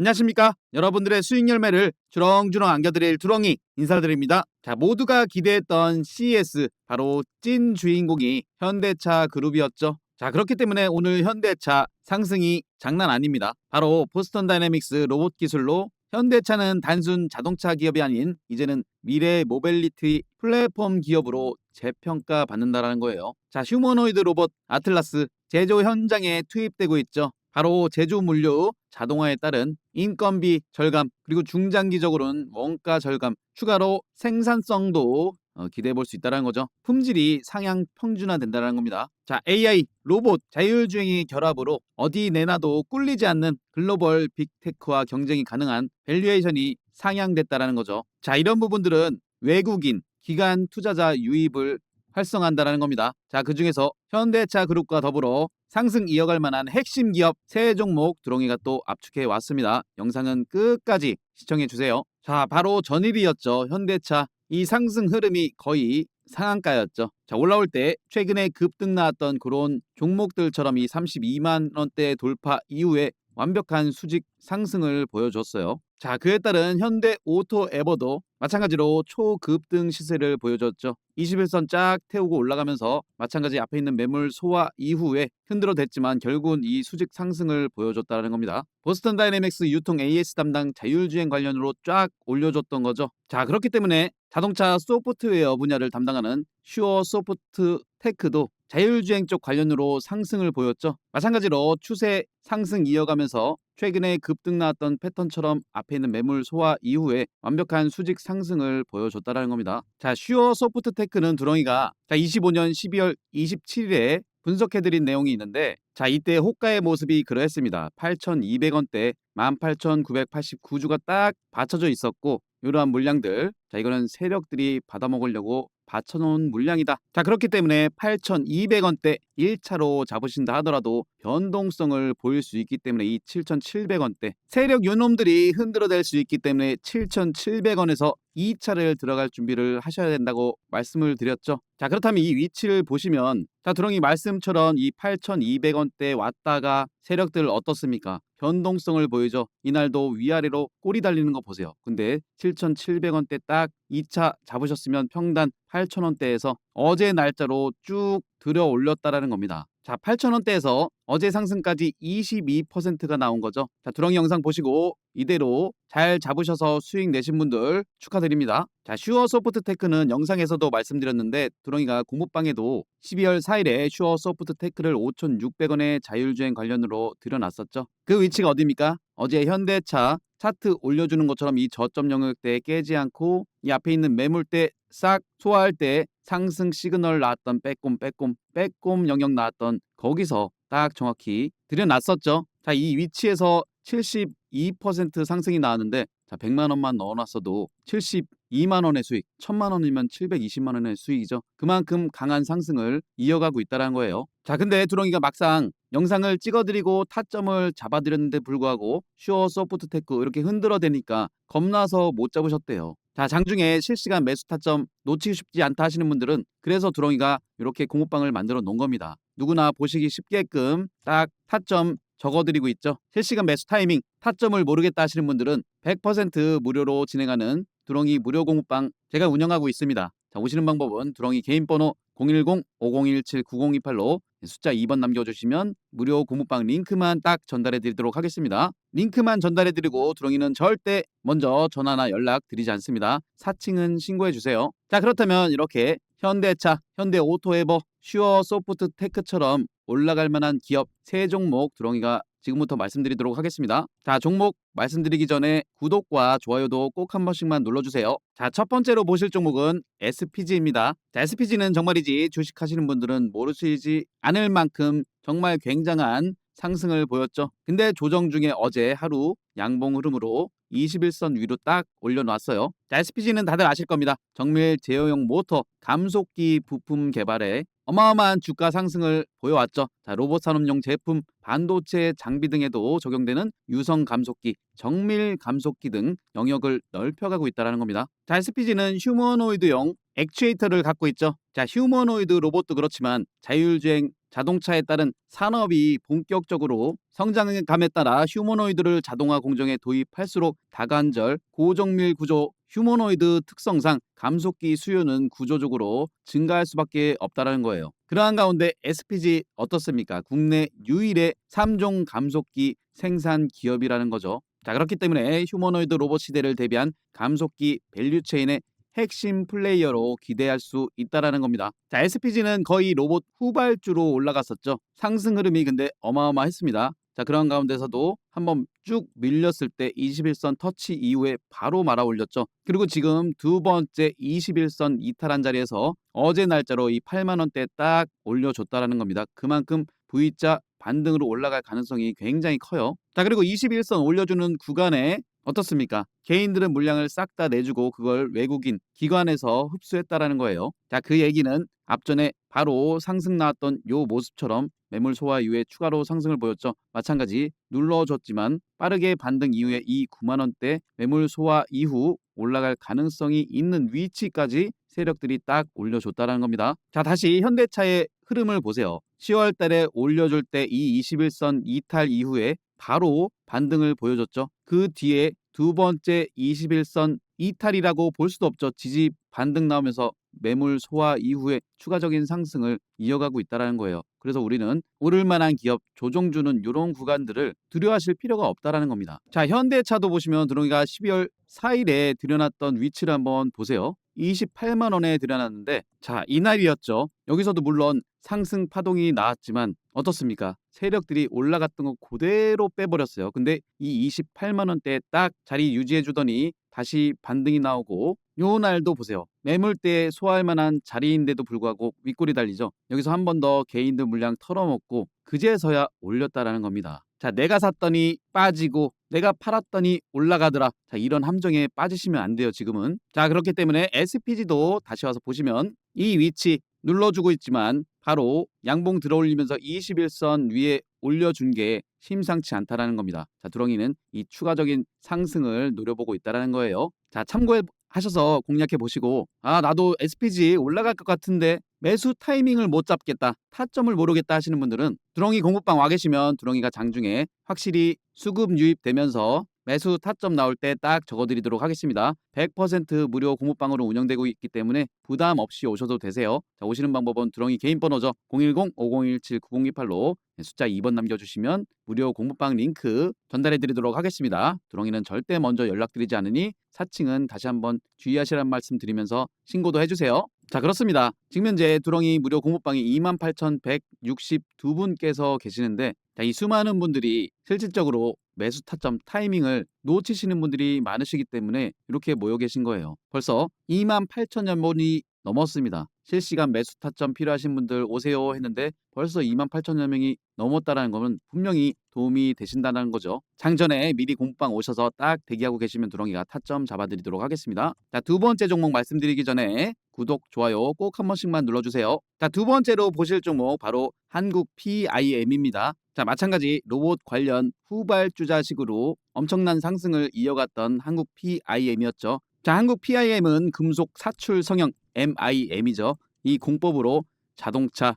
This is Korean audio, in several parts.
안녕하십니까? 여러분들의 수익 열매를 주렁주렁 안겨드릴 두렁이 인사드립니다. 자, 모두가 기대했던 CES, 바로 찐 주인공이 현대차 그룹이었죠. 자, 그렇기 때문에 오늘 현대차 상승이 장난 아닙니다. 바로 보스턴 다이내믹스 로봇 기술로 현대차는 단순 자동차 기업이 아닌 이제는 미래 모빌리티 플랫폼 기업으로 재평가 받는다라는 거예요. 자, 휴머노이드 로봇 아틀라스 제조 현장에 투입되고 있죠. 바로 제조 물류 자동화에 따른 인건비 절감, 그리고 중장기적으로는 원가 절감, 추가로 생산성도 기대해 볼 수 있다는 거죠. 품질이 상향 평준화된다는 겁니다. 자, AI, 로봇, 자율주행의 결합으로 어디 내놔도 꿀리지 않는 글로벌 빅테크와 경쟁이 가능한 밸류에이션이 상향됐다는 거죠. 자, 이런 부분들은 외국인, 기관 투자자 유입을 활성화한다는 겁니다. 자, 그중에서 현대차 그룹과 더불어 상승 이어갈 만한 핵심 기업 세 종목 두렁이가 또 압축해 왔습니다. 영상은 끝까지 시청해 주세요. 자, 바로 전일이었죠. 현대차 이 상승 흐름이 거의 상한가였죠. 자, 올라올 때 최근에 급등 나왔던 그런 종목들처럼 이 32만 원대 돌파 이후에 완벽한 수직 상승을 보여줬어요. 자, 그에 따른 현대 오토 에버도 마찬가지로 초급등 시세를 보여줬죠. 21선 쫙 태우고 올라가면서 마찬가지 앞에 있는 매물 소화 이후에 흔들어댔지만 결국은 이 수직 상승을 보여줬다는 겁니다. 보스턴 다이내믹스 유통 AS 담당 자율주행 관련으로 쫙 올려줬던 거죠. 자, 그렇기 때문에 자동차 소프트웨어 분야를 담당하는 슈어 소프트 테크도 자율주행 쪽 관련으로 상승을 보였죠. 마찬가지로 추세 상승 이어가면서 최근에 급등 나왔던 패턴처럼 앞에 있는 매물 소화 이후에 완벽한 수직 상승을 보여줬다는 겁니다. 자, 슈어 소프트 테크는 두렁이가 25년 12월 27일에 분석해드린 내용이 있는데, 자, 이때 호가의 모습이 그러했습니다. 8,200원대 18,989주가 딱 받쳐져 있었고, 이러한 물량들, 자, 이거는 세력들이 받아먹으려고 받쳐놓은 물량이다. 자, 그렇기 때문에 8,200원대 1차로 잡으신다 하더라도 변동성을 보일 수 있기 때문에 이 7,700원대 세력 요놈들이 흔들어댈 수 있기 때문에 7,700원에서 2차를 들어갈 준비를 하셔야 된다고 말씀을 드렸죠. 자, 그렇다면 이 위치를 보시면, 자, 두렁이 말씀처럼 이 8,200원대 왔다가 세력들 어떻습니까? 변동성을 보이죠. 이날도 위아래로 꼬리 달리는 거 보세요. 근데 7,700원대 딱 2차 잡으셨으면 평단 8,000원대에서 어제 날짜로 쭉 들어 올렸다라는 겁니다. 자, 8,000원대에서 어제 상승까지 22%가 나온 거죠. 자, 두렁이 영상 보시고 이대로 잘 잡으셔서 수익 내신 분들 축하드립니다. 자, 슈어 소프트 테크는 영상에서도 말씀드렸는데 두렁이가 공모방에도 12월 4일에 슈어 소프트 테크를 5,600원의 자율주행 관련으로 들여놨었죠. 그 위치가 어디입니까? 어제 현대차 차트 올려주는 것처럼 이 저점 영역대에 깨지 않고 이 앞에 있는 매물대 싹 소화할 때 상승 시그널 나왔던 빼꼼 영역 나왔던 거기서 딱 정확히 들여놨었죠. 자, 이 위치에서 72% 상승이 나왔는데, 자, 100만 원만 넣어놨어도 72만 원의 수익, 1000만 원이면 720만 원의 수익이죠. 그만큼 강한 상승을 이어가고 있다는 거예요. 자, 근데 두렁이가 막상 영상을 찍어드리고 타점을 잡아드렸는데 불구하고 슈어 소프트테크 이렇게 흔들어대니까 겁나서 못 잡으셨대요. 자, 장중에 실시간 매수 타점 놓치기 쉽지 않다 하시는 분들은 그래서 두렁이가 이렇게 공모방을 만들어 놓은 겁니다. 누구나 보시기 쉽게끔 딱 타점 적어드리고 있죠. 실시간 매수 타이밍, 타점을 모르겠다 하시는 분들은 100% 무료로 진행하는 두렁이 무료 공모방 제가 운영하고 있습니다. 자, 오시는 방법은 두렁이 개인 번호 010-5017-9028로 숫자 2번 남겨주시면 무료 공모방 링크만 딱 전달해 드리도록 하겠습니다. 링크만 전달해 드리고 두렁이는 절대 먼저 전화나 연락 드리지 않습니다. 사칭은 신고해 주세요. 자, 그렇다면 이렇게 현대차, 현대오토에버, 슈어 소프트 테크처럼 올라갈 만한 기업 세 종목 두렁이가 지금부터 말씀드리도록 하겠습니다. 자, 종목 말씀드리기 전에 구독과 좋아요도 꼭 한 번씩만 눌러주세요. 자, 첫 번째로 보실 종목은 SPG입니다. 자, SPG는 정말이지 주식하시는 분들은 모르시지 않을 만큼 정말 굉장한 상승을 보였죠. 근데 조정 중에 어제 하루 양봉 흐름으로 21선 위로 딱 올려놨어요. 자, SPG는 다들 아실 겁니다. 정밀 제어용 모터, 감속기 부품 개발에 어마어마한 주가 상승을 보여왔죠. 자, 로봇 산업용 제품, 반도체 장비 등에도 적용되는 유성 감속기, 정밀 감속기 등 영역을 넓혀가고 있다는 겁니다. 자, SPG는 휴머노이드용 액추에이터를 갖고 있죠. 자, 휴머노이드 로봇도 그렇지만 자율주행 자동차에 따른 산업이 본격적으로 성장감에 따라 휴머노이드를 자동화 공정에 도입할수록 다관절, 고정밀 구조, 휴머노이드 특성상 감속기 수요는 구조적으로 증가할 수밖에 없다는 거예요. 그러한 가운데 SPG 어떻습니까? 국내 유일의 3종 감속기 생산 기업이라는 거죠. 자, 그렇기 때문에 휴머노이드 로봇 시대를 대비한 감속기 밸류체인의 핵심 플레이어로 기대할 수 있다라는 겁니다. 자, SPG는 거의 로봇 후발주로 올라갔었죠. 상승 흐름이 근데 어마어마했습니다. 자, 그런 가운데서도 한번 쭉 밀렸을 때 21선 터치 이후에 바로 말아 올렸죠. 그리고 지금 두 번째 21선 이탈한 자리에서 어제 날짜로 이 8만 원대 딱 올려줬다라는 겁니다. 그만큼 V자 반등으로 올라갈 가능성이 굉장히 커요. 자, 그리고 21선 올려주는 구간에 어떻습니까? 개인들은 물량을 싹 다 내주고 그걸 외국인 기관에서 흡수했다라는 거예요. 자, 그 얘기는 앞전에 바로 상승 나왔던 요 모습처럼 매물 소화 이후에 추가로 상승을 보였죠. 마찬가지 눌러줬지만 빠르게 반등 이후에 이 9만 원대 매물 소화 이후 올라갈 가능성이 있는 위치까지 세력들이 딱 올려줬다는 겁니다. 자, 다시 현대차의 흐름을 보세요. 10월 달에 올려줄 때 이 21선 이탈 이후에 바로 반등을 보여줬죠. 그 뒤에 두 번째 21선 이탈이라고 볼 수도 없죠. 지지 반등 나오면서 매물 소화 이후에 추가적인 상승을 이어가고 있다는 거예요. 그래서 우리는 오를 만한 기업 조정주는 이런 구간들을 두려워하실 필요가 없다는 겁니다. 자, 현대차도 보시면 드롱이가 12월 4일에 들여놨던 위치를 한번 보세요. 28만 원에 들여놨는데 자, 이날이었죠. 여기서도 물론 상승 파동이 나왔지만 어떻습니까? 세력들이 올라갔던 거 그대로 빼버렸어요. 근데 이 28만 원대에 딱 자리 유지해 주더니 다시 반등이 나오고 요 날도 보세요. 매물대에 소화할 만한 자리인데도 불구하고 윗골이 달리죠. 여기서 한 번 더 개인들 물량 털어먹고 그제서야 올렸다라는 겁니다. 자, 내가 샀더니 빠지고 내가 팔았더니 올라가더라. 자, 이런 함정에 빠지시면 안 돼요, 지금은. 자, 그렇기 때문에 SPG도 다시 와서 보시면 이 위치 눌러주고 있지만 바로 양봉 들어올리면서 21선 위에 올려준 게 심상치 않다라는 겁니다. 자, 두렁이는 이 추가적인 상승을 노려보고 있다라는 거예요. 자, 참고하셔서 공략해 보시고 나도 SPG 올라갈 것 같은데 매수 타이밍을 못 잡겠다, 타점을 모르겠다 하시는 분들은 두렁이 공부방 와 계시면 두렁이가 장중에 확실히 수급 유입되면서 매수 타점 나올 때 딱 적어드리도록 하겠습니다. 100% 무료 공부방으로 운영되고 있기 때문에 부담 없이 오셔도 되세요. 자, 오시는 방법은 두렁이 개인 번호죠. 010-5017-9028로 숫자 2번 남겨주시면 무료 공부방 링크 전달해드리도록 하겠습니다. 두렁이는 절대 먼저 연락드리지 않으니 사칭은 다시 한번 주의하시라는 말씀 드리면서 신고도 해주세요. 자, 그렇습니다. 지금 현재 두렁이 무료 공부방이 28,162분께서 계시는데 자, 이 수많은 분들이 실질적으로 매수 타점 타이밍을 놓치시는 분들이 많으시기 때문에 이렇게 모여 계신 거예요. 벌써 28,000여 분이 넘었습니다. 실시간 매수 타점 필요하신 분들 오세요 했는데 벌써 28,000여 명이 넘었다는 것은 분명히 도움이 되신다는 거죠. 장전에 미리 공부방 오셔서 딱 대기하고 계시면 두렁이가 타점 잡아드리도록 하겠습니다. 자, 두 번째 종목 말씀드리기 전에 구독, 좋아요 꼭 한 번씩만 눌러주세요. 자, 두 번째로 보실 종목 바로 한국 PIM입니다. 자, 마찬가지 로봇 관련 후발주자식으로 엄청난 상승을 이어갔던 한국 PIM이었죠. 자, 한국 PIM은 금속 사출 성형 MIM이죠. 이 공법으로 자동차,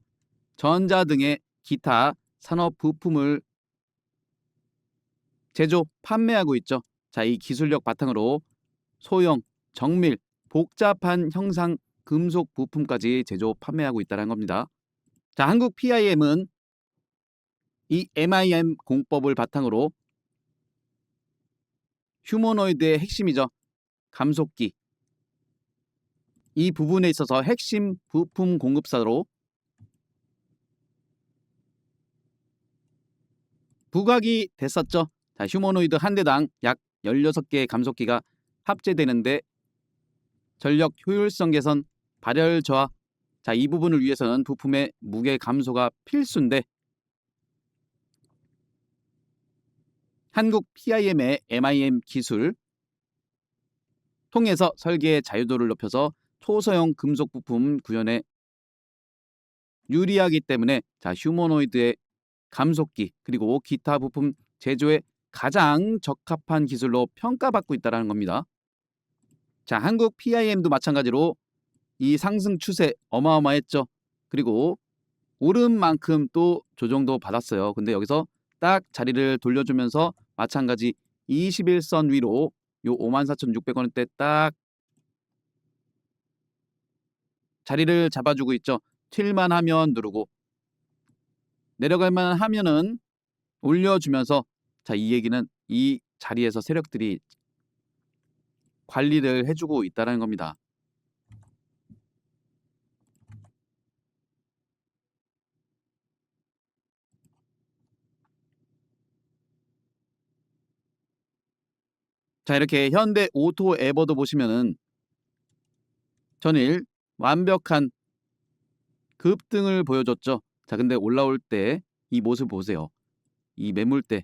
전자 등의 기타 산업 부품을 제조, 판매하고 있죠. 자, 이 기술력 바탕으로 소형, 정밀, 복잡한 형상 금속 부품까지 제조, 판매하고 있다는 겁니다. 자, 한국 PIM은 이 MIM 공법을 바탕으로 휴머노이드의 핵심이죠. 감속기. 이 부분에 있어서 핵심 부품 공급사로 부각이 됐었죠. 자, 휴머노이드 한 대당 약 16개의 감속기가 합재되는데 전력 효율성 개선, 발열 저하, 자, 이 부분을 위해서는 부품의 무게 감소가 필수인데 한국 PIM의 MIM 기술 통해서 설계의 자유도를 높여서 초소형 금속 부품 구현에 유리하기 때문에 자, 휴머노이드의 감속기 그리고 기타 부품 제조에 가장 적합한 기술로 평가받고 있다는 겁니다. 자, 한국 PIM도 마찬가지로 이 상승 추세 어마어마했죠. 그리고 오른 만큼 또 조정도 받았어요. 근데 여기서 딱 자리를 돌려주면서 마찬가지 21선 위로 요 54,600원대 딱 자리를 잡아주고 있죠. 튈만 하면 누르고 내려갈만 하면은 올려주면서, 자, 이 얘기는 이 자리에서 세력들이 관리를 해주고 있다는 겁니다. 자, 이렇게 현대 오토 에버도 보시면은 전일 완벽한 급등을 보여줬죠. 자, 근데 올라올 때 이 모습 보세요. 이 매물대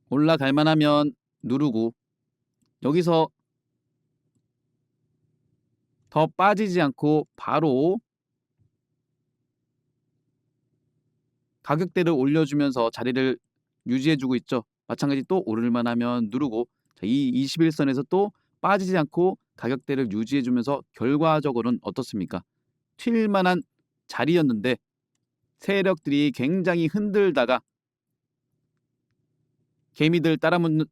올라갈 만하면 누르고 여기서 더 빠지지 않고 바로 가격대를 올려주면서 자리를 유지해주고 있죠. 마찬가지 또 오를만 하면 누르고, 자, 이 21선에서 또 빠지지 않고 가격대를 유지해주면서 결과적으로는 어떻습니까? 튈 만한 자리였는데 세력들이 굉장히 흔들다가 개미들 따라 붙는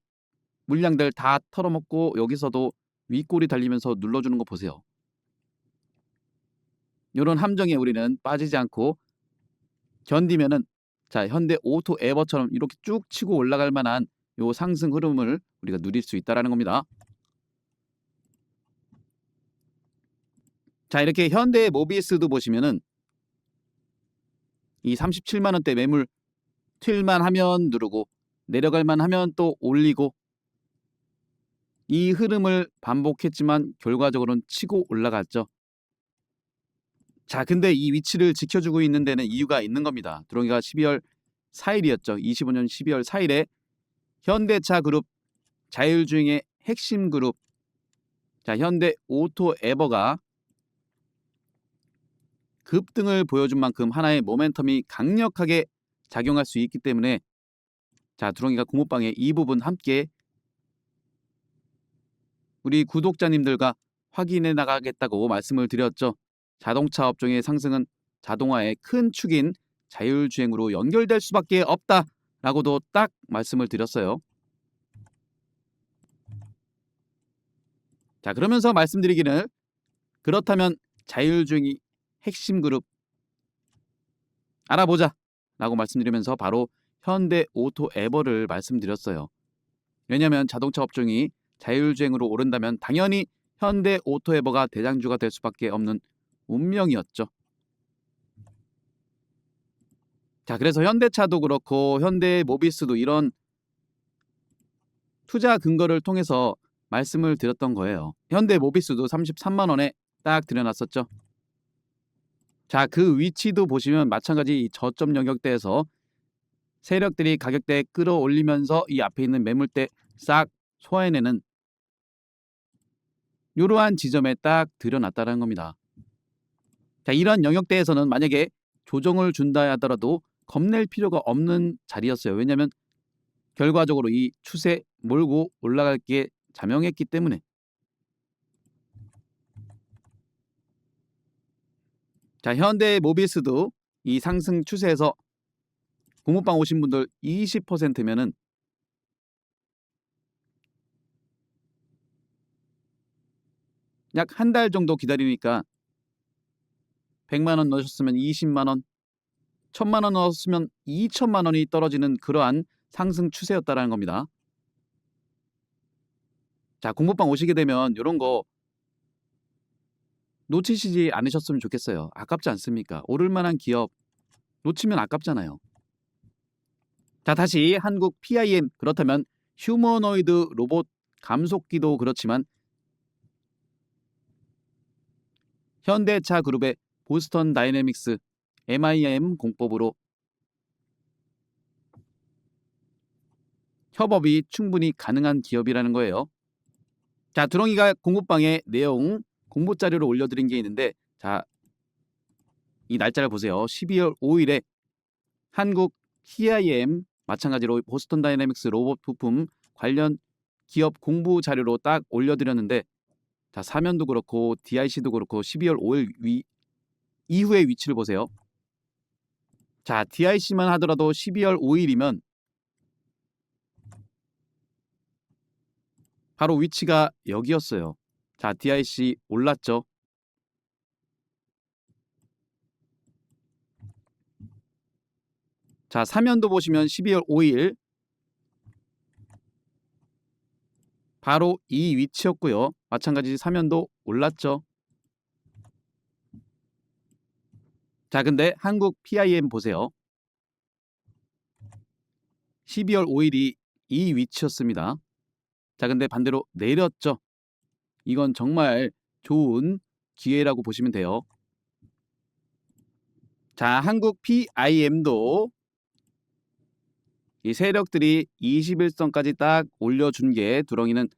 물량들 다 털어먹고 여기서도 윗골이 달리면서 눌러주는 거 보세요. 이런 함정에 우리는 빠지지 않고 견디면은, 자, 현대 오토 에버처럼 이렇게 쭉 치고 올라갈 만한 요 상승 흐름을 우리가 누릴 수 있다라는 겁니다. 자, 이렇게 현대 모비스도 보시면은 이 37만 원대 매물 튈만 하면 누르고 내려갈만 하면 또 올리고 이 흐름을 반복했지만 결과적으로는 치고 올라갔죠. 자, 근데 이 위치를 지켜주고 있는 데는 이유가 있는 겁니다. 들어오기가 12월 4일이었죠. 25년 12월 4일에 현대차 그룹 자율주행의 핵심 그룹, 자, 현대 오토 에버가 급등을 보여준 만큼 하나의 모멘텀이 강력하게 작용할 수 있기 때문에, 자, 두렁이가 공모방에 이 부분 함께 우리 구독자님들과 확인해 나가겠다고 말씀을 드렸죠. 자동차 업종의 상승은 자동화의 큰 축인 자율주행으로 연결될 수밖에 없다라고도 딱 말씀을 드렸어요. 자, 그러면서 말씀드리기를, 그렇다면 자율주행이 핵심 그룹 알아보자 라고 말씀드리면서 바로 현대 오토 에버를 말씀드렸어요. 왜냐하면 자동차 업종이 자율주행으로 오른다면 당연히 현대 오토 에버가 대장주가 될 수밖에 없는 운명이었죠. 자, 그래서 현대차도 그렇고 현대 모비스도 이런 투자 근거를 통해서 말씀을 드렸던 거예요. 현대 모비스도 33만 원에 딱 들여놨었죠. 자, 그 위치도 보시면 마찬가지 이 저점 영역대에서 세력들이 가격대 끌어올리면서 이 앞에 있는 매물대 싹 소화해내는 이러한 지점에 딱 들여놨다는 겁니다. 자, 이런 영역대에서는 만약에 조정을 준다 하더라도 겁낼 필요가 없는 자리였어요. 왜냐하면 결과적으로 이 추세 몰고 올라갈 게 자명했기 때문에. 자, 현대 모비스도 이 상승 추세에서 공모방 오신 분들 20%면은 약 한 달 정도 기다리니까 100만 원 넣으셨으면 20만 원, 1000만 원 넣었으면 2천만 원이 떨어지는 그러한 상승 추세였다라는 겁니다. 자, 공모방 오시게 되면 이런 거 놓치시지 않으셨으면 좋겠어요. 아깝지 않습니까? 오를 만한 기업 놓치면 아깝잖아요. 자, 다시 한국 PIM, 그렇다면 휴머노이드 로봇 감속기도 그렇지만 현대차 그룹의 보스턴 다이내믹스 MIM 공법으로 협업이 충분히 가능한 기업이라는 거예요. 자, 두렁이가 공부방에 내용 공부 자료를 올려드린 게 있는데, 자, 이 날짜를 보세요. 12월 5일에 한국 PIM 마찬가지로 보스턴 다이내믹스 로봇 부품 관련 기업 공부 자료로 딱 올려드렸는데, 자, 사면도 그렇고 DIC도 그렇고 12월 5일 이후의 위치를 보세요. 자, DIC만 하더라도 12월 5일이면 바로 위치가 여기였어요. 자, DIC 올랐죠. 자, 사면도 보시면 12월 5일 바로 이 위치였고요. 마찬가지 사면도 올랐죠. 자, 근데 한국 PIM 보세요. 12월 5일이 이 위치였습니다. 자, 근데 반대로 내렸죠. 이건 정말 좋은 기회라고 보시면 돼요. 자, 한국 PIM도 이 세력들이 21선까지 딱 올려준 게 두렁이는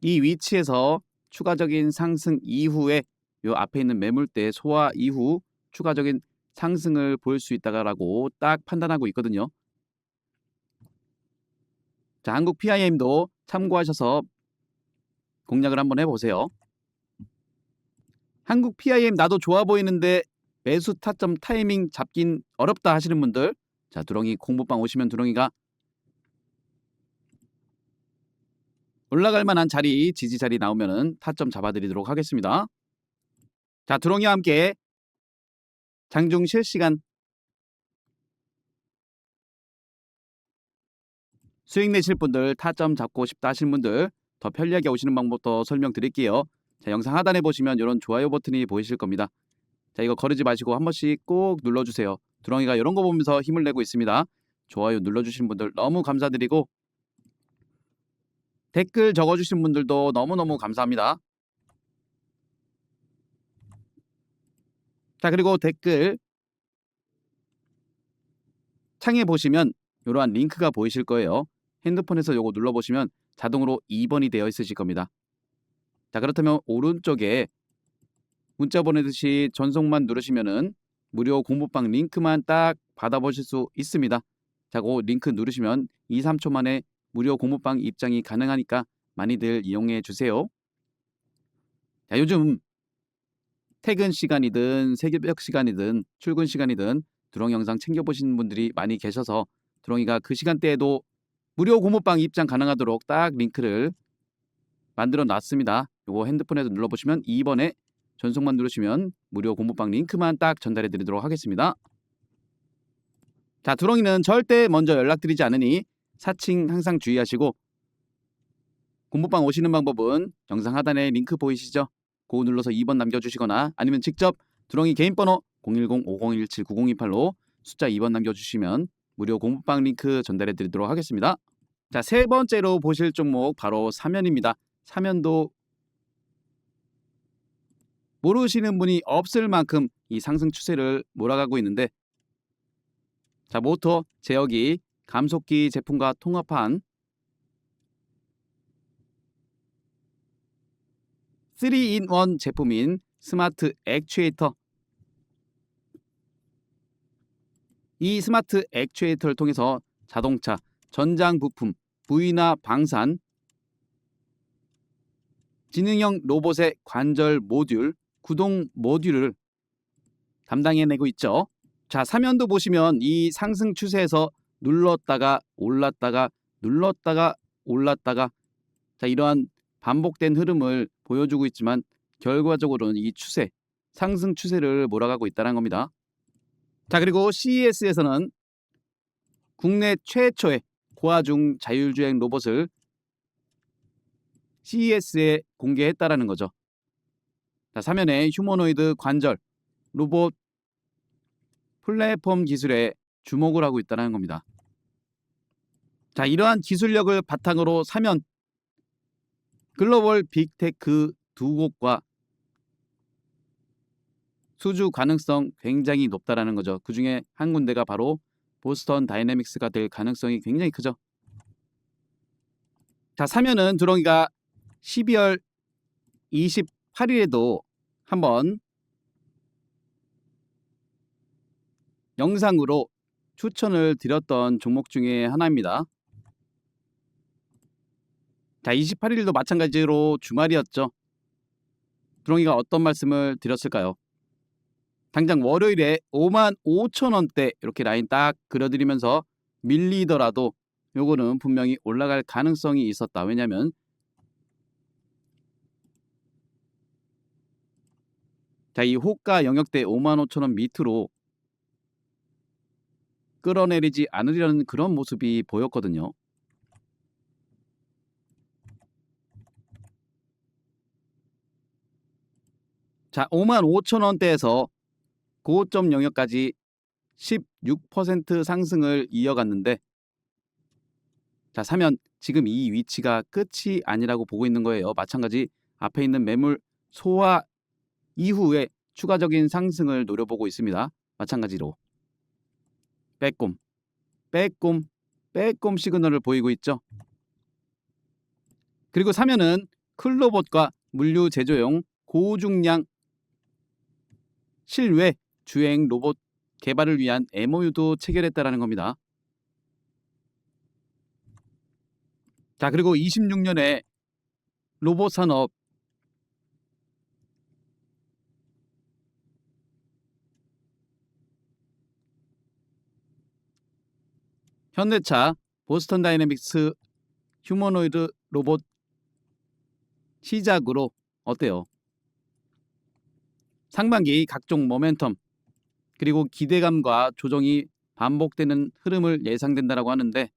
이 위치에서 추가적인 상승 이후에 요 앞에 있는 매물대 소화 이후 추가적인 상승을 볼 수 있다라고 딱 판단하고 있거든요. 자, 한국 PIM도 참고하셔서 공략을 한번 해보세요. 한국 PIM 나도 좋아 보이는데 매수 타점 타이밍 잡긴 어렵다 하시는 분들, 자, 두렁이 공부방 오시면 두렁이가 올라갈 만한 자리, 지지 자리 나오면은 타점 잡아드리도록 하겠습니다. 자, 두렁이와 함께 장중 실시간 수익 내실 분들, 타점 잡고 싶다 하시는 분들 더 편리하게 오시는 방법도 설명드릴게요. 자, 영상 하단에 보시면 이런 좋아요 버튼이 보이실 겁니다. 자, 이거 거르지 마시고 한 번씩 꼭 눌러주세요. 두렁이가 이런 거 보면서 힘을 내고 있습니다. 좋아요 눌러주신 분들 너무 감사드리고 댓글 적어주신 분들도 너무너무 감사합니다. 자, 그리고 댓글 창에 보시면 이러한 링크가 보이실 거예요. 핸드폰에서 요거 눌러보시면 자동으로 2번이 되어 있으실 겁니다. 자, 그렇다면 오른쪽에 문자 보내듯이 전송만 누르시면은 무료 공부방 링크만 딱 받아보실 수 있습니다. 자, 그 링크 누르시면 2, 3초 만에 무료 공부방 입장이 가능하니까 많이들 이용해 주세요. 자, 요즘 퇴근 시간이든 새벽 시간이든 출근 시간이든 두렁이 영상 챙겨보시는 분들이 많이 계셔서 두렁이가 그 시간대에도 무료 공부방 입장 가능하도록 딱 링크를 만들어 놨습니다. 요거 핸드폰에서 눌러보시면 2번에 전송만 누르시면 무료 공부방 링크만 딱 전달해 드리도록 하겠습니다. 자, 두렁이는 절대 먼저 연락드리지 않으니 사칭 항상 주의하시고 공부방 오시는 방법은 영상 하단에 링크 보이시죠? 그거 눌러서 2번 남겨주시거나 아니면 직접 두렁이 개인번호 010-5017-9028로 숫자 2번 남겨주시면 무료 공부방 링크 전달해 드리도록 하겠습니다. 자, 세 번째로 보실 종목 바로 사면입니다. 사면도 모르시는 분이 없을 만큼 이 상승 추세를 몰아가고 있는데, 자, 모터 제어기 감속기 제품과 통합한 3-in-1 제품인 스마트 액추에이터, 이 스마트 액추에이터를 통해서 자동차, 전장 부품, 부위나 방산, 지능형 로봇의 관절 모듈, 구동 모듈을 담당해내고 있죠. 자, 사면도 보시면 이 상승 추세에서 눌렀다가 올랐다가 눌렀다가 올랐다가, 자, 이러한 반복된 흐름을 보여주고 있지만 결과적으로는 이 추세, 상승 추세를 몰아가고 있다는 겁니다. 자, 그리고 CES에서는 국내 최초의 고화중 자율주행 로봇을 CES에 공개했다라는 거죠. 자, 사면에 휴머노이드 관절 로봇 플랫폼 기술에 주목을 하고 있다는 겁니다. 자, 이러한 기술력을 바탕으로 사면 글로벌 빅테크 두 곳과 수주 가능성 굉장히 높다라는 거죠. 그 중에 한 군데가 바로 보스턴 다이내믹스가 될 가능성이 굉장히 크죠. 자, 사면은 두렁이가 12월 28일에도 한번 영상으로 추천을 드렸던 종목 중에 하나입니다. 자, 28일도 마찬가지로 주말이었죠. 두렁이가 어떤 말씀을 드렸을까요? 당장 월요일에 55,000원대 이렇게 라인 딱 그려드리면서 밀리더라도 요거는 분명히 올라갈 가능성이 있었다. 왜냐면 자, 이 호가 영역대 55,000원 밑으로 끌어내리지 않으려는 그런 모습이 보였거든요. 자, 55,000원대에서 고점 영역까지 16% 상승을 이어갔는데 자, 사면 지금 이 위치가 끝이 아니라고 보고 있는 거예요. 마찬가지 앞에 있는 매물 소화 이후에 추가적인 상승을 노려보고 있습니다. 마찬가지로 빼꼼, 빼꼼, 빼꼼 시그널을 보이고 있죠. 그리고 사면은 클로봇과 물류 제조용 고중량 실외 주행 로봇 개발을 위한 MOU도 체결했다라는 겁니다. 자, 그리고 26년에 로봇 산업 현대차, 보스턴 다이내믹스 휴머노이드 로봇 시작으로 어때요? 상반기 각종 모멘텀 그리고 기대감과 조정이 반복되는 흐름을 예상된다라고 하는데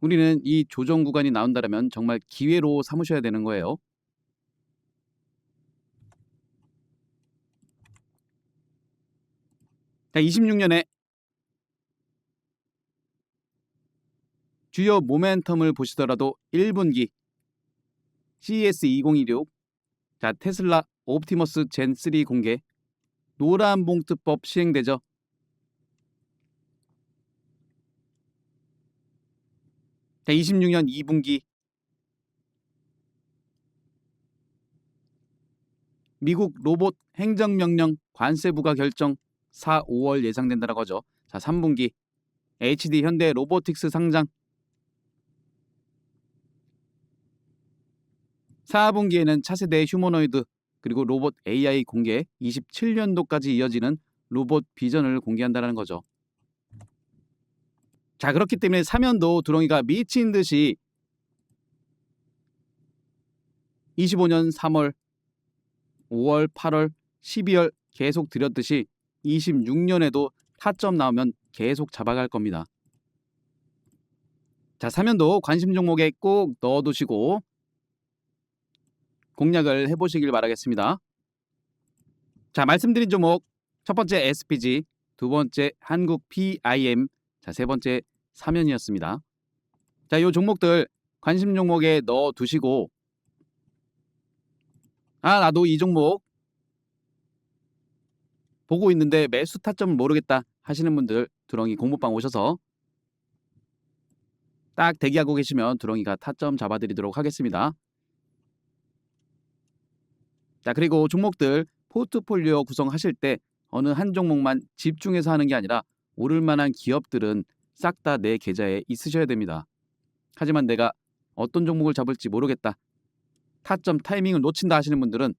우리는 이 조정 구간이 나온다면 정말 기회로 삼으셔야 되는 거예요. 자, 26년에 주요 모멘텀을 보시더라도 1분기 CES 2016 자, 테슬라 옵티머스 젠 3 공개 노란 봉투법 시행되죠. 자, 26년 2분기 미국 로봇 행정명령 관세 부과 결정 4, 5월 예상된다라고 하죠. 자, 3분기 HD 현대 로보틱스 상장 4분기에는 차세대 휴머노이드 그리고 로봇 AI 공개 27년도까지 이어지는 로봇 비전을 공개한다는 거죠. 자, 그렇기 때문에 사면도 두렁이가 미친 듯이 25년 3월, 5월, 8월, 12월 계속 드렸듯이 26년에도 타점 나오면 계속 잡아갈 겁니다. 자, 사면도 관심 종목에 꼭 넣어두시고 공략을 해보시길 바라겠습니다. 자, 말씀드린 종목 첫 번째 SPG, 두 번째 한국 PIM, 자, 세 번째 사면이었습니다. 자, 요 종목들 관심 종목에 넣어두시고 나도 이 종목 보고 있는데 매수 타점을 모르겠다 하시는 분들 두렁이 공모방 오셔서 딱 대기하고 계시면 두렁이가 타점 잡아드리도록 하겠습니다. 자, 그리고 종목들 포트폴리오 구성하실 때 어느 한 종목만 집중해서 하는 게 아니라 오를 만한 기업들은 싹 다 내 계좌에 있으셔야 됩니다. 하지만 내가 어떤 종목을 잡을지 모르겠다. 타점 타이밍을 놓친다 하시는 분들은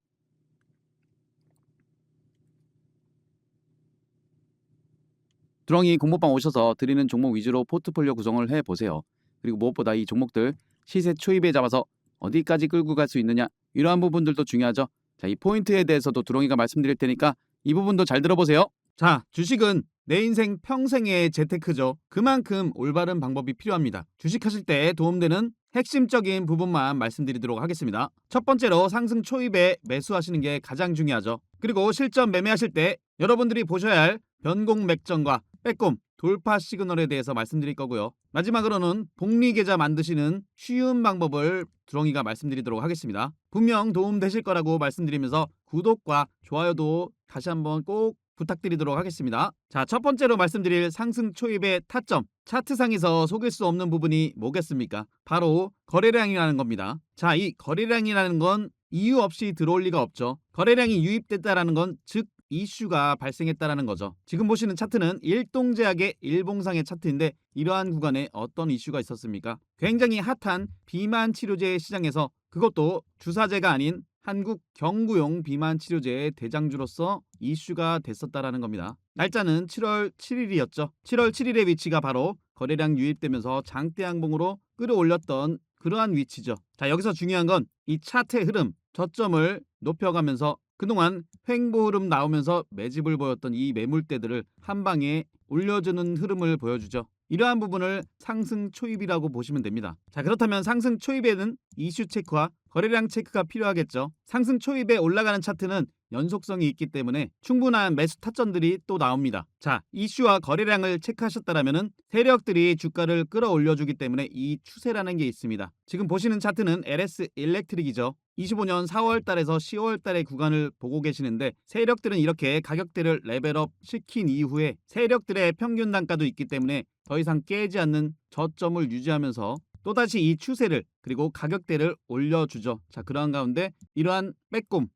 두렁이 공모방 오셔서 드리는 종목 위주로 포트폴리오 구성을 해보세요. 그리고 무엇보다 이 종목들 시세 초입에 잡아서 어디까지 끌고 갈 수 있느냐 이러한 부분들도 중요하죠. 자, 이 포인트에 대해서도 두렁이가 말씀드릴 테니까 이 부분도 잘 들어보세요. 자, 주식은 내 인생 평생의 재테크죠. 그만큼 올바른 방법이 필요합니다. 주식하실 때 도움되는 핵심적인 부분만 말씀드리도록 하겠습니다. 첫 번째로 상승 초입에 매수하시는 게 가장 중요하죠. 그리고 실전 매매하실 때 여러분들이 보셔야 할 변공 맥점과 빼꼼 돌파 시그널에 대해서 말씀드릴 거고요. 마지막으로는 복리 계좌 만드시는 쉬운 방법을 두렁이가 말씀드리도록 하겠습니다. 분명 도움되실 거라고 말씀드리면서 구독과 좋아요도 다시 한번 꼭 부탁드리도록 하겠습니다. 자, 첫 번째로 말씀드릴 상승 초입의 타점 차트상에서 속일 수 없는 부분이 뭐겠습니까? 바로 거래량이라는 겁니다. 자, 이 거래량이라는 건 이유 없이 들어올 리가 없죠. 거래량이 유입됐다라는 건 즉 이슈가 발생했다라는 거죠. 지금 보시는 차트는 일동제약의 일봉상의 차트인데 이러한 구간에 어떤 이슈가 있었습니까? 굉장히 핫한 비만 치료제 시장에서 그것도 주사제가 아닌 한국 경구용 비만 치료제의 대장주로서 이슈가 됐었다라는 겁니다. 날짜는 7월 7일이었죠. 7월 7일의 위치가 바로 거래량 유입되면서 장대 양봉으로 끌어올렸던 그러한 위치죠. 자, 여기서 중요한 건 이 차트의 흐름, 저점을 높여가면서 그동안 횡보 흐름 나오면서 매집을 보였던 이 매물대들을 한 방에 올려주는 흐름을 보여주죠. 이러한 부분을 상승 초입이라고 보시면 됩니다. 자, 그렇다면 상승 초입에는 이슈 체크와 거래량 체크가 필요하겠죠. 상승 초입에 올라가는 차트는 연속성이 있기 때문에 충분한 매수 타점들이 또 나옵니다. 자, 이슈와 거래량을 체크하셨다면 세력들이 주가를 끌어올려주기 때문에 이 추세라는 게 있습니다. 지금 보시는 차트는 LS 일렉트릭이죠. 25년 4월 달에서 10월 달의 구간을 보고 계시는데 세력들은 이렇게 가격대를 레벨업 시킨 이후에 세력들의 평균 단가도 있기 때문에 더 이상 깨지 않는 저점을 유지하면서 또다시 이 추세를 그리고 가격대를 올려주죠. 자, 그러한 가운데 이러한 빼꼼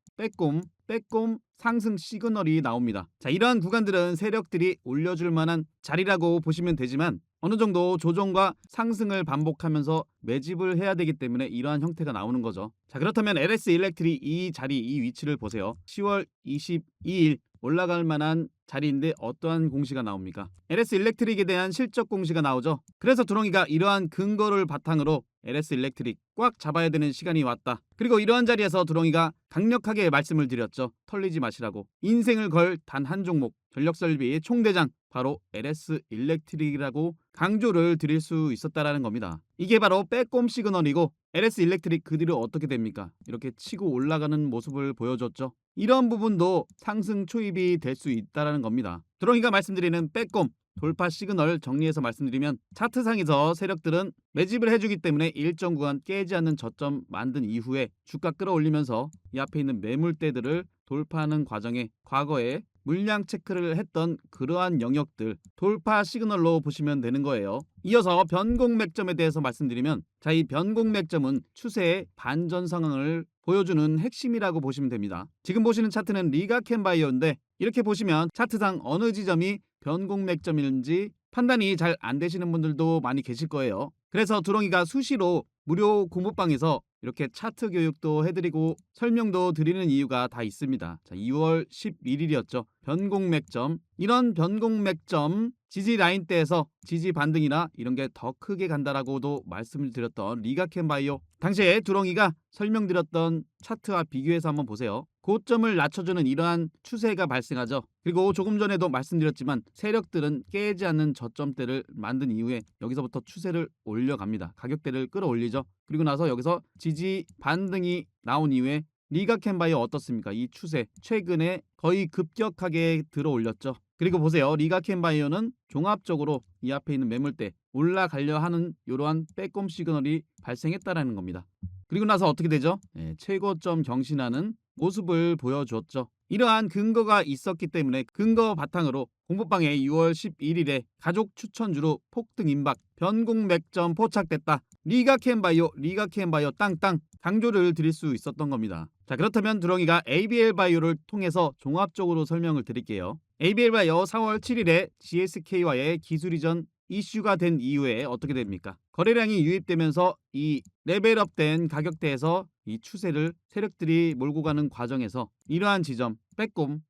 상승 시그널이 나옵니다. 자, 이러한 구간들은 세력들이 올려줄 만한 자리라고 보시면 되지만 어느 정도 조정과 상승을 반복하면서 매집을 해야 되기 때문에 이러한 형태가 나오는 거죠. 자, 그렇다면 LS 일렉트릭 이 자리, 이 위치를 보세요. 10월 22일 올라갈 만한 자리인데 어떠한 공시가 나옵니까? LS 일렉트릭에 대한 실적 공시가 나오죠. 그래서 두렁이가 이러한 근거를 바탕으로 LS 일렉트릭 꽉 잡아야 되는 시간이 왔다. 그리고 이러한 자리에서 두렁이가 강력하게 말씀을 드렸죠. 털리지 마시라고. 인생을 걸 단 한 종목, 전력설비의 총대장 바로 LS 일렉트릭이라고 강조를 드릴 수 있었다라는 겁니다. 이게 바로 빼꼼 시그널이고 LS 일렉트릭 그 뒤로 어떻게 됩니까? 이렇게 치고 올라가는 모습을 보여줬죠. 이런 부분도 상승 초입이 될 수 있다라는 겁니다. 두렁이가 말씀드리는 빼꼼 돌파 시그널 정리해서 말씀드리면 차트상에서 세력들은 매집을 해주기 때문에 일정 구간 깨지 않는 저점 만든 이후에 주가 끌어올리면서 이 앞에 있는 매물대들을 돌파하는 과정에 과거에 물량 체크를 했던 그러한 영역들 돌파 시그널로 보시면 되는 거예요. 이어서 변곡 맥점에 대해서 말씀드리면 자, 이 변곡 맥점은 추세의 반전 상황을 보여주는 핵심이라고 보시면 됩니다. 지금 보시는 차트는 리가켄바이오인데 이렇게 보시면 차트상 어느 지점이 변곡 맥점인지 판단이 잘 안 되시는 분들도 많이 계실 거예요. 그래서 두렁이가 수시로 무료 공부방에서 이렇게 차트 교육도 해드리고 설명도 드리는 이유가 다 있습니다. 자, 2월 11일이었죠. 변곡 맥점. 이런 변곡 맥점 지지 라인대에서 지지 반등이나 이런 게 더 크게 간다라고도 말씀을 드렸던 리가켄바이오. 당시에 두렁이가 설명드렸던 차트와 비교해서 한번 보세요. 고점을 낮춰주는 이러한 추세가 발생하죠. 그리고 조금 전에도 말씀드렸지만 세력들은 깨지 않는 저점대를 만든 이후에 여기서부터 추세를 올려갑니다. 가격대를 끌어올리죠. 그리고 나서 여기서 지지 반등이 나온 이후에 리가켄바이오 어떻습니까? 이 추세 최근에 거의 급격하게 들어올렸죠. 그리고 보세요. 리가켄바이오는 종합적으로 이 앞에 있는 매물대 올라가려 하는 이러한 빼꼼 시그널이 발생했다라는 겁니다. 그리고 나서 어떻게 되죠? 최고점 경신하는 모습을 보여줬죠. 이러한 근거가 있었기 때문에 근거 바탕으로 공부방에 6월 11일에 가족 추천주로 폭등 임박 변곡 맥점 포착됐다. 리가켄바이오 땅땅 강조를 드릴 수 있었던 겁니다. 자, 그렇다면 두렁이가 ABL바이오를 통해서 종합적으로 설명을 드릴게요. ABL바이오 4월 7일에 GSK와의 기술 이전 이슈가 된 이후에 어떻게 됩니까? 거래량이 유입되면서 이 레벨업된 가격대에서 이 추세를 세력들이 몰고 가는 과정에서 이러한 지점 빼꼼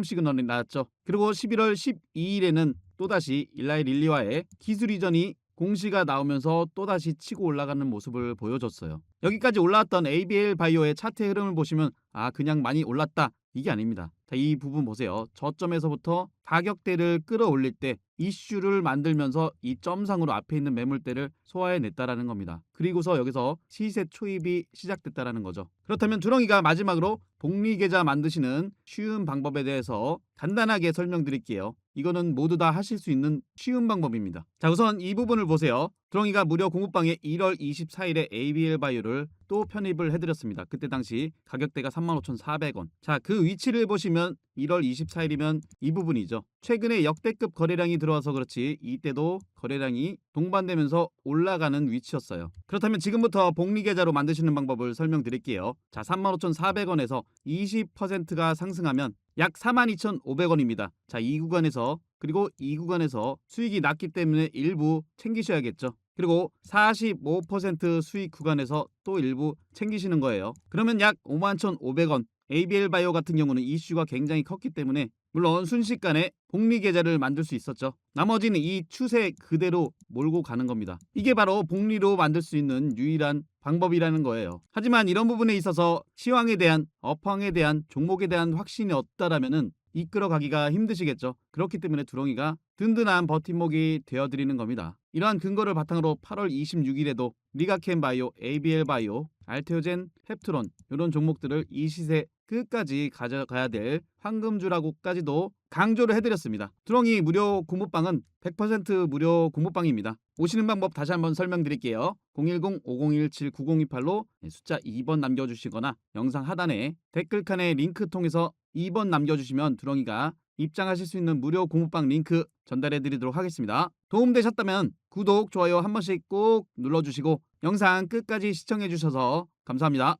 시그널이 나왔죠. 그리고 11월 12일에는 또다시 일라이 릴리와의 기술 이전이 공시가 나오면서 또다시 치고 올라가는 모습을 보여줬어요. 여기까지 올라왔던 ABL 바이오의 차트의 흐름을 보시면 그냥 많이 올랐다. 이게 아닙니다. 자, 이 부분 보세요. 저점에서부터 가격대를 끌어올릴 때 이슈를 만들면서 이 점상으로 앞에 있는 매물대를 소화해냈다라는 겁니다. 그리고서 여기서 시세 초입이 시작됐다라는 거죠. 그렇다면 두렁이가 마지막으로 복리계좌 만드시는 쉬운 방법에 대해서 간단하게 설명드릴게요. 이거는 모두 다 하실 수 있는 쉬운 방법입니다. 자, 우선 이 부분을 보세요. 두렁이가 무료 공부방에 1월 24일에 ABL 바이오를 또 편입을 해드렸습니다. 그때 당시 가격대가 35,400원. 자, 그 위치를 보시면 1월 24일이면 이 부분이죠. 최근에 역대급 거래량이 들어와서 그렇지 이때도 거래량이 동반되면서 올라가는 위치였어요. 그렇다면 지금부터 복리계좌로 만드시는 방법을 설명드릴게요. 자, 35,400원에서 20%가 상승하면 약 42,500원입니다. 자, 이 구간에서 그리고 이 구간에서 수익이 낮기 때문에 일부 챙기셔야겠죠. 그리고 45% 수익 구간에서 또 일부 챙기시는 거예요. 그러면 약 51,500원. ABL 바이오 같은 경우는 이슈가 굉장히 컸기 때문에 물론 순식간에 복리 계좌를 만들 수 있었죠. 나머지는 이 추세 그대로 몰고 가는 겁니다. 이게 바로 복리로 만들 수 있는 유일한 방법이라는 거예요. 하지만 이런 부분에 있어서 시황에 대한 업황에 대한 종목에 대한 확신이 없다라면은 이끌어가기가 힘드시겠죠. 그렇기 때문에 두렁이가 든든한 버팀목이 되어드리는 겁니다. 이러한 근거를 바탕으로 8월 26일에도 리가켄 바이오, ABL 바이오, 알테오젠, 펩트론 이런 종목들을 이 시세 끝까지 가져가야 될 황금주라고까지도 강조를 해드렸습니다. 두렁이 무료 공모방은 100% 무료 공모방입니다. 오시는 방법 다시 한번 설명드릴게요. 010-5017-9028로 숫자 2번 남겨주시거나 영상 하단에 댓글칸에 링크 통해서 2번 남겨주시면 두렁이가 입장하실 수 있는 무료 공모방 링크 전달해드리도록 하겠습니다. 도움되셨다면 구독, 좋아요 한 번씩 꼭 눌러주시고 영상 끝까지 시청해주셔서 감사합니다.